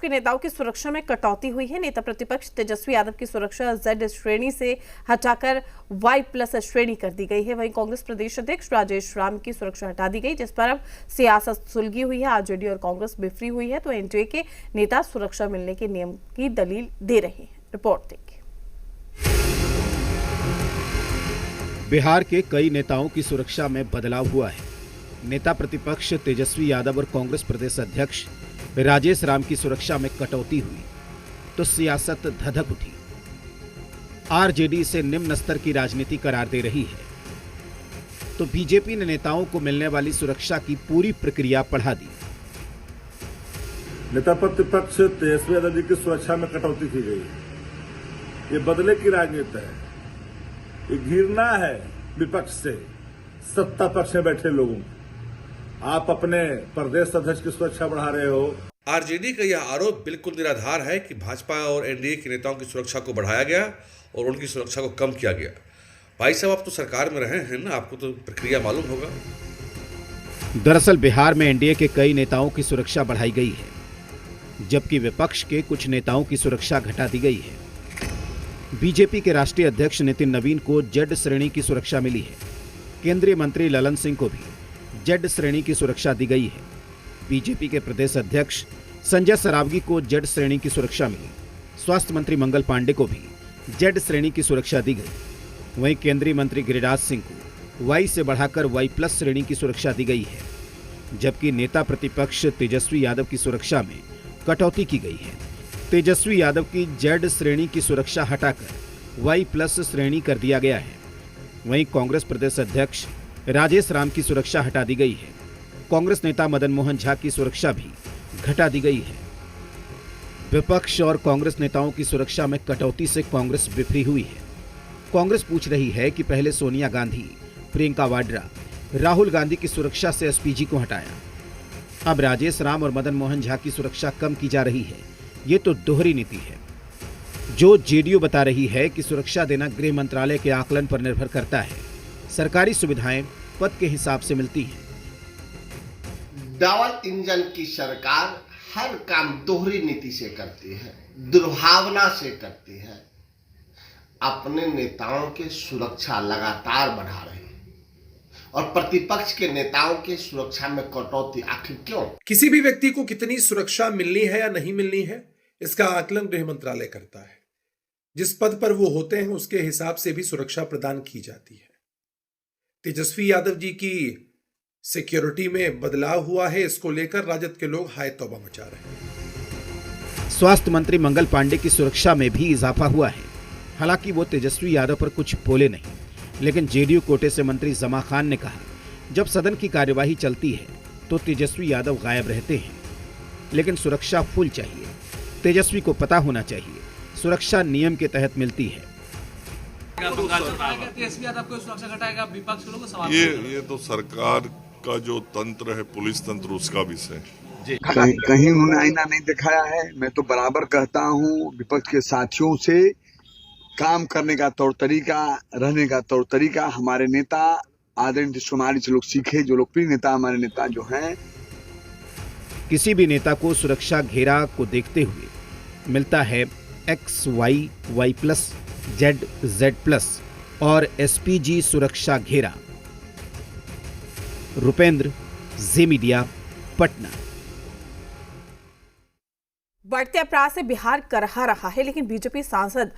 के नेताओं की सुरक्षा में कटौती हुई है। नेता प्रतिपक्ष तेजस्वी यादव की सुरक्षा जेड श्रेणी से हटाकर Y+ श्रेणी कर दी गई है। वहीं कांग्रेस प्रदेश अध्यक्ष राजेश राम की सुरक्षा हटा दी गई, जिस पर अब सियासत सुलगी हुई है। आरजेडी और कांग्रेस बिफरी हुई है तो एनडीए के नेता सुरक्षा मिलने के नियम की दलील दे रहे हैं। रिपोर्ट देखिए। बिहार के कई नेताओं की सुरक्षा में बदलाव हुआ है। नेता प्रतिपक्ष तेजस्वी यादव और कांग्रेस प्रदेश अध्यक्ष राजेश राम की सुरक्षा में कटौती हुई तो सियासत धधक उठी। आरजेडी इसे निम्न स्तर की राजनीति करार दे रही है तो बीजेपी ने नेताओं को मिलने वाली सुरक्षा की पूरी प्रक्रिया बढ़ा दी। नेता प्रतिपक्ष तेजस्वी यादव जी की सुरक्षा में कटौती की गई। ये बदले की राजनीति है, ये घृणा है विपक्ष से सत्ता पक्ष में बैठे लोगों को। आप अपने प्रदेश अध्यक्ष की सुरक्षा बढ़ा रहे हो। आरजेडी का यह आरोप बिल्कुल निराधार है कि भाजपा और एनडीए के नेताओं की सुरक्षा को बढ़ाया गया और उनकी सुरक्षा को कम किया गया। भाई साहब, आप तो सरकार में रहे हैं ना, आपको तो प्रक्रिया मालूम होगा। दरअसल बिहार में एनडीए के कई नेताओं की सुरक्षा बढ़ाई गई है, जबकि विपक्ष के कुछ नेताओं की सुरक्षा घटा दी गई है। बीजेपी के राष्ट्रीय अध्यक्ष नितिन नवीन को जेड श्रेणी की सुरक्षा मिली है। केंद्रीय मंत्री ललन सिंह को भी जेड श्रेणी की सुरक्षा दी गई है। बीजेपी के प्रदेश अध्यक्ष संजय सरावगी को जेड श्रेणी की सुरक्षा मिली। स्वास्थ्य मंत्री मंगल पांडे को भी जेड श्रेणी की सुरक्षा दी गई। वहीं केंद्रीय मंत्री गिरिराज सिंह को Y से बढ़ाकर Y+ श्रेणी की सुरक्षा दी गई है, जबकि नेता प्रतिपक्ष तेजस्वी यादव की सुरक्षा में कटौती की गई है। तेजस्वी यादव की जेड श्रेणी की सुरक्षा हटाकर Y+ श्रेणी कर दिया गया है। वहीं कांग्रेस प्रदेश अध्यक्ष राजेश राम की सुरक्षा हटा दी गई है। कांग्रेस नेता मदन मोहन झा की सुरक्षा भी घटा दी गई है। विपक्ष और कांग्रेस नेताओं की सुरक्षा में कटौती से कांग्रेस बिफरी हुई है। कांग्रेस पूछ रही है कि पहले सोनिया गांधी, प्रियंका वाड्रा, राहुल गांधी की सुरक्षा से एसपीजी को हटाया, अब राजेश राम और मदन मोहन झा की सुरक्षा कम की जा रही है। ये तो दोहरी नीति है। जो जेडीयू बता रही है कि सुरक्षा देना गृह मंत्रालय के आकलन पर निर्भर करता है। सरकारी सुविधाएं पद के हिसाब से मिलती हैं। डबल इंजन की सरकार हर काम दोहरी नीति से करती है, दुर्भावना से करती है। अपने नेताओं की सुरक्षा लगातार बढ़ा रही है और प्रतिपक्ष के नेताओं की सुरक्षा में कटौती आखिर क्यों? किसी भी व्यक्ति को कितनी सुरक्षा मिलनी है या नहीं मिलनी है, इसका आकलन गृह मंत्रालय करता है। जिस पद पर वो होते हैं उसके हिसाब से भी सुरक्षा प्रदान की जाती है। तेजस्वी यादव जी की सिक्योरिटी में बदलाव हुआ है, इसको लेकर राजद के लोग हाय तौबा मचा रहे हैं। स्वास्थ्य मंत्री मंगल पांडे की सुरक्षा में भी इजाफा हुआ है। हालांकि वो तेजस्वी यादव पर कुछ बोले नहीं, लेकिन जेडीयू कोटे से मंत्री जमा खान ने कहा, जब सदन की कार्यवाही चलती है तो तेजस्वी यादव गायब रहते हैं, लेकिन सुरक्षा फुल चाहिए। तेजस्वी को पता होना चाहिए सुरक्षा नियम के तहत मिलती है। तेजस्वी यादव को सुरक्षा घटाएगा, विपक्ष लोगों को सवाल ये तो सरकार का जो तंत्र है, पुलिस तंत्र, उसका विषय। कहीं उन्होंने आईना नहीं दिखाया है। मैं तो बराबर कहता हूँ विपक्ष के साथियों से काम करने का तौर तरीका, रहने का तौर तरीका हमारे नेता आदरणीय नीतीश कुमार से लोग सीखे। जो लोकप्रिय नेता हमारे नेता जो हैं, किसी भी नेता को सुरक्षा घेरा को देखते हुए मिलता है XY, Y+, Z+, और SPG सुरक्षा घेरा। रुपेंद्र, जी मीडिया, पटना। बढ़ते अपराध से बिहार करहा रहा है, लेकिन बीजेपी सांसद